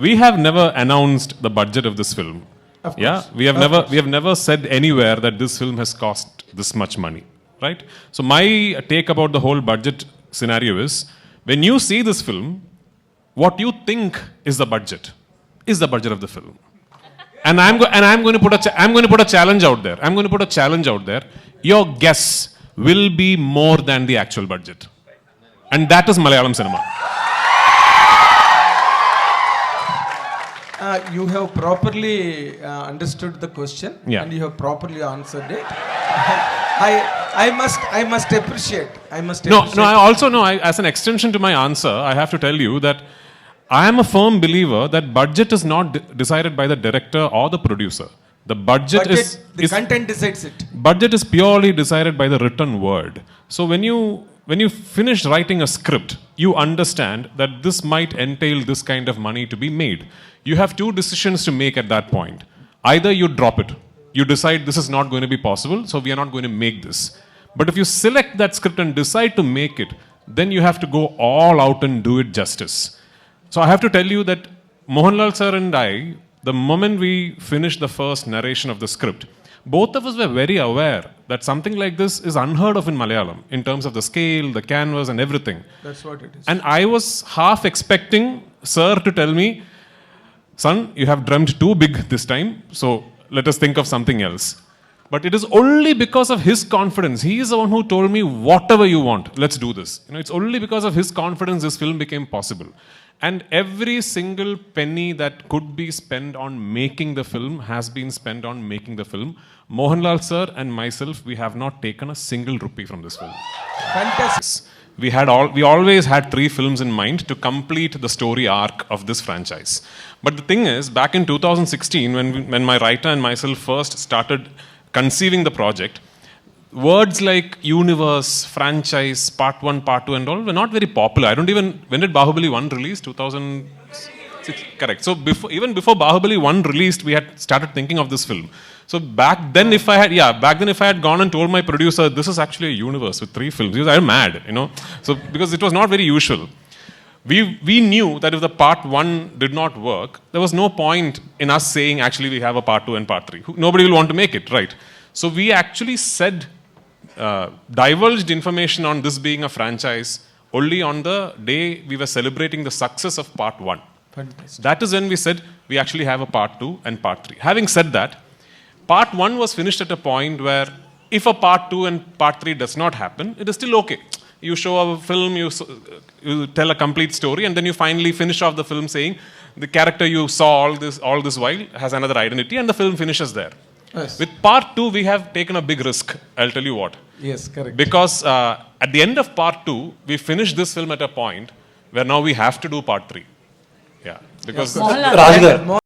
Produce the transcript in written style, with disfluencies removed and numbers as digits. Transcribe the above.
We have never announced the budget of this film. Of course. Yeah, we have never said anywhere that this film has cost this much money, right? So my take about the whole budget scenario is, when you see this film, what you think is the budget of the film. And I'm going to put a challenge out there. I'm going to put a challenge out there. Your guess will be more than the actual budget. And that is Malayalam cinema. You have properly understood the question, Yeah. and you have properly answered it. I must appreciate. No, I also know, as an extension to my answer, I have to tell you that I am a firm believer that budget is not decided by the director or the producer. The budget is content decides it. Budget is purely decided by the written word. So when you finish writing a script, you understand that this might entail this kind of money to be made. You have two decisions to make at that point. Either you drop it. You decide this is not going to be possible, so we are not going to make this. But if you select that script and decide to make it, then you have to go all out and do it justice. So I have to tell you that Mohanlal sir and I, the moment we finished the first narration of the script, both of us were very aware that something like this is unheard of in Malayalam in terms of the scale, the canvas and everything. That's what it is. And I was half expecting sir to tell me, son, you have dreamt too big this time, so let us think of something else. But it is only because of his confidence. He is the one who told me, whatever you want, let's do this. It's only because of his confidence this film became possible. And every single penny that could be spent on making the film has been spent on making the film. Mohanlal sir and myself, we have not taken a single rupee from this film. Fantastic. We always had 3 films in mind to complete the story arc of this franchise. But the thing is, back in 2016, when my writer and myself first started conceiving the project, words like universe, franchise, part 1, part 2 and all were not very popular. When did Bahubali 1 release? 2006? Correct. So even before Bahubali 1 released, we had started thinking of this film. So back then if I had gone and told my producer, this is actually a universe with 3 films, he was mad, So because it was not very usual. We knew that if the part 1 did not work, there was no point in us saying actually we have a part 2 and part 3. Nobody will want to make it, right? So we actually divulged information on this being a franchise only on the day we were celebrating the success of part 1. Fantastic. That is when we said we actually have a part 2 and part 3. Having said that, part 1 was finished at a point where if a part 2 and part 3 does not happen, it is still okay. You show a film, you tell a complete story, and then you finally finish off the film saying the character you saw all this while has another identity, and the film finishes there. Yes. With part 2, we have taken a big risk. I'll tell you what. Yes, correct. Because at the end of part 2, we finished this film at a point where now we have to do part 3. Yeah. Because Mohanlal. Rajgar.